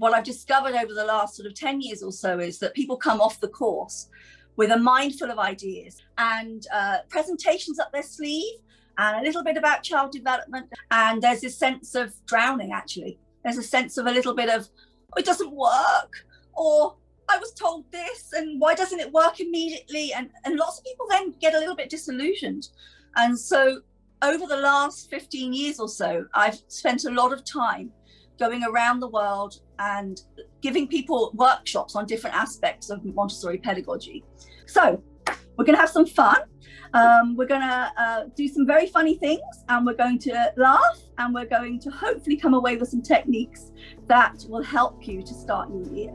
what I've discovered over the last sort of 10 years or so is that people come off the course with a mind full of ideas and presentations up their sleeve and a little bit about child development. And there's this sense of drowning, actually. There's a sense of a little bit of, oh, it doesn't work, or I was told this, and why doesn't it work immediately? And lots of people then get a little bit disillusioned. And so over the last 15 years or so, I've spent a lot of time going around the world and giving people workshops on different aspects of Montessori pedagogy. So we're going to have some fun. We're going to do some very funny things, and we're going to laugh, and we're going to hopefully come away with some techniques that will help you to start your year.